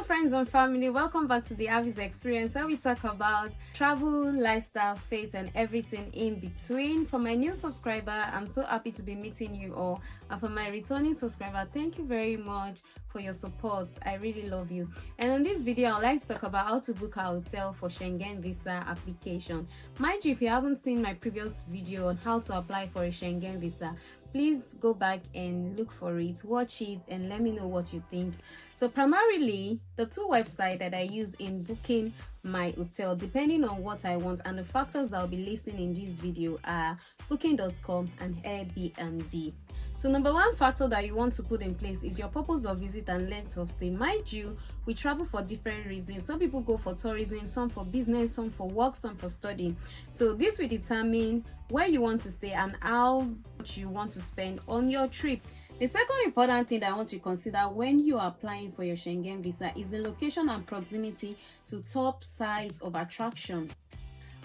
friends and family, welcome back to the Avis Experience, where we talk about travel, lifestyle, faith and everything in between. For my new subscriber, I'm so happy to be meeting you all, and for my returning subscriber, thank you very much for your support. I really love you. And on this video, I'd like to talk about how to book a hotel for Schengen visa application. Mind you, if you haven't seen my previous video on how to apply for a Schengen visa, please go back and look for it, watch it, and let me know what you think. So primarily, the two websites that I use in booking my hotel, depending on what I want, and the factors that I'll be listing in this video, are booking.com and Airbnb. So number one factor that you want to put in place is your purpose of visit and length of stay. Mind you, we travel for different reasons. Some people go for tourism, some for business, some for work, some for studying. So this will determine where you want to stay and how much you want to spend on your trip. The second important thing that I want you to consider when you are applying for your Schengen visa is the location and proximity to top sites of attraction.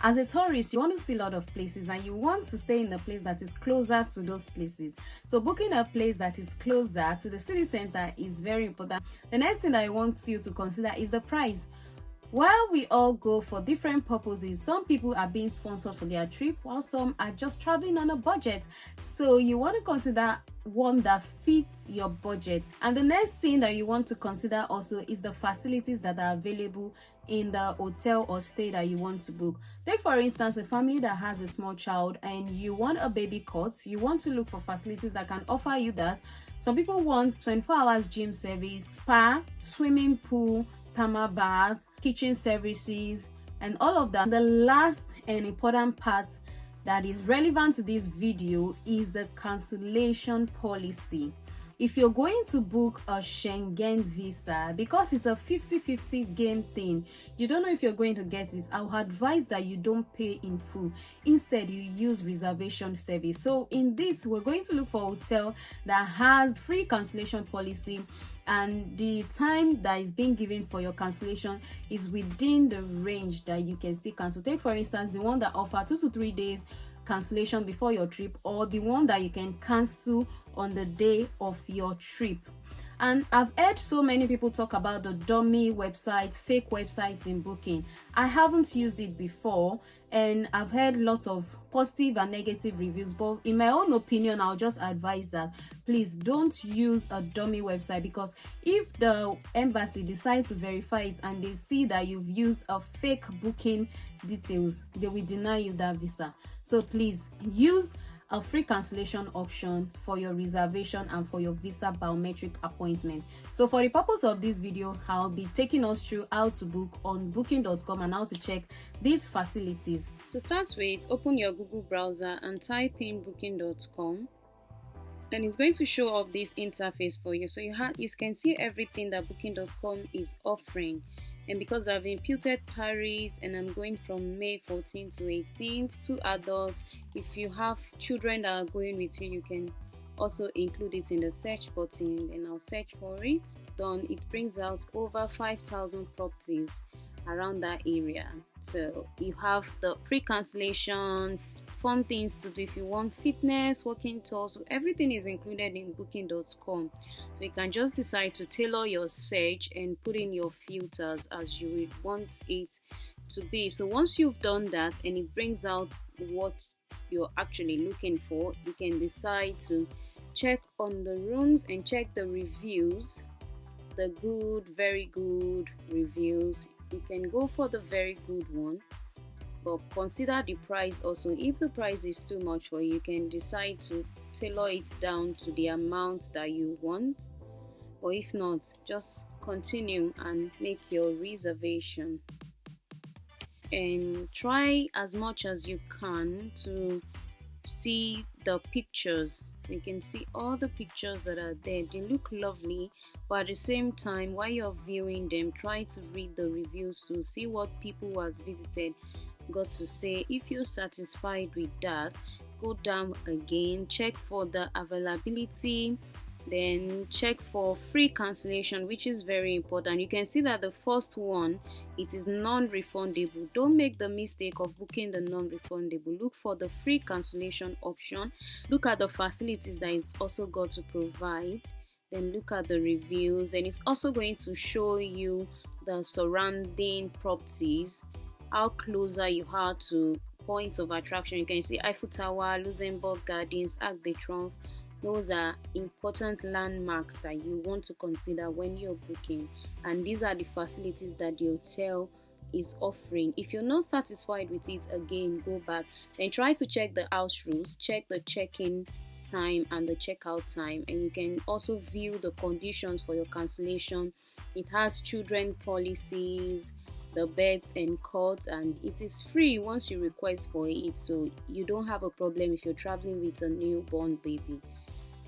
As a tourist, you want to see a lot of places and you want to stay in a place that is closer to those places. So booking a place that is closer to the city center is very important. The next thing that I want you to consider is the price. While we all go for different purposes, some people are being sponsored for their trip while some are just traveling on a budget. So you want to consider one that fits your budget. And the next thing that you want to consider also is the facilities that are available in the hotel or stay that you want to book. Take for instance a family that has a small child and you want a baby cot. You want to look for facilities that can offer you that. Some people want 24 hours gym service, spa, swimming pool, thermal bath, kitchen services, and all of that. The last and important part that is relevant to this video is the cancellation policy. If you're going to book a Schengen visa, because it's a 50-50 game thing, you don't know if you're going to get it, I would advise that you don't pay in full. Instead, you use reservation service. So in this, we're going to look for a hotel that has free cancellation policy, and the time that is being given for your cancellation is within the range that you can still cancel. Take for instance the one that offer 2 to 3 days cancellation before your trip, or the one that you can cancel on the day of your trip. And I've heard so many people talk about the dummy websites, fake websites in booking. I haven't used it before and I've heard lots of positive and negative reviews, but in my own opinion, I'll just advise that please don't use a dummy website, because if the embassy decides to verify it and they see that you've used a fake booking details, they will deny you that visa. So please use a free cancellation option for your reservation and for your visa biometric appointment. So for the purpose of this video, I'll be taking us through how to book on booking.com and how to check these facilities. To start with, open your Google browser and type in booking.com, and it's going to show up this interface for you. So you can see everything that booking.com is offering. And because I've imputed Paris and I'm going from May 14th to 18th, 2 adults, if you have children that are going with you, you can also include it in the search button, and I'll search for it. Done. It brings out over 5,000 properties around that area. So you have the free cancellation, fun things to do if you want, fitness, walking tours, so everything is included in booking.com. So you can just decide to tailor your search and put in your filters as you would want it to be. So once you've done that and it brings out what you're actually looking for, you can decide to check on the rooms and check the reviews, the good, very good reviews. You can go for the very good one, but consider the price also. If the price is too much for you, you can decide to tailor it down to the amount that you want, or if not, just continue and make your reservation. And try as much as you can to see the pictures. You can see all the pictures that are there. They look lovely, but at the same time, while you're viewing them, try to read the reviews to see what people who have visited got to say. If you're satisfied with that, go down again, check for the availability, then check for free cancellation, which is very important. You can see that the first one, it is non-refundable. Don't make the mistake of booking the non-refundable. Look for the free cancellation option. Look at the facilities that it's also got to provide. then look at the reviews. Then it's also going to show you the surrounding properties, how closer you are to points of attraction. You can see Eiffel Tower, Luxembourg Gardens, Arc de Triomphe. Those are important landmarks that you want to consider when you're booking, and these are the facilities that the hotel is offering. If you're not satisfied with it, again, go back. Then try to check the house rules, check the check-in time and the checkout time, and you can also view the conditions for your cancellation. It has children policies, the beds and cots, and it is free once you request for it, so you don't have a problem if you're traveling with a newborn baby.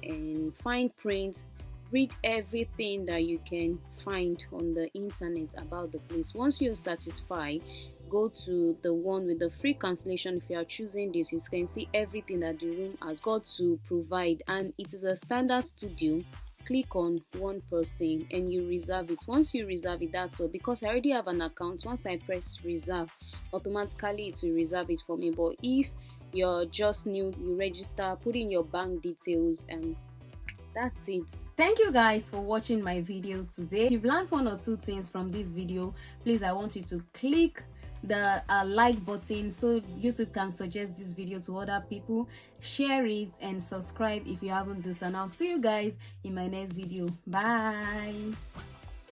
And fine print, read everything that you can find on the internet about the place. Once you're satisfied, go to the one with the free cancellation. If you are choosing this, you can see everything that the room has got to provide, and it is a standard studio. Click on one person and you reserve it. Once you reserve it, that's all. Because I already have an account, once I press reserve, automatically it will reserve it for me. But if you're just new, you register, put in your bank details, and that's it. Thank you guys for watching my video today. If you've learned one or two things from this video, please, I want you to click the like button so YouTube can suggest this video to other people. Share it and subscribe if you haven't done so. And I'll see you guys in my next video. Bye.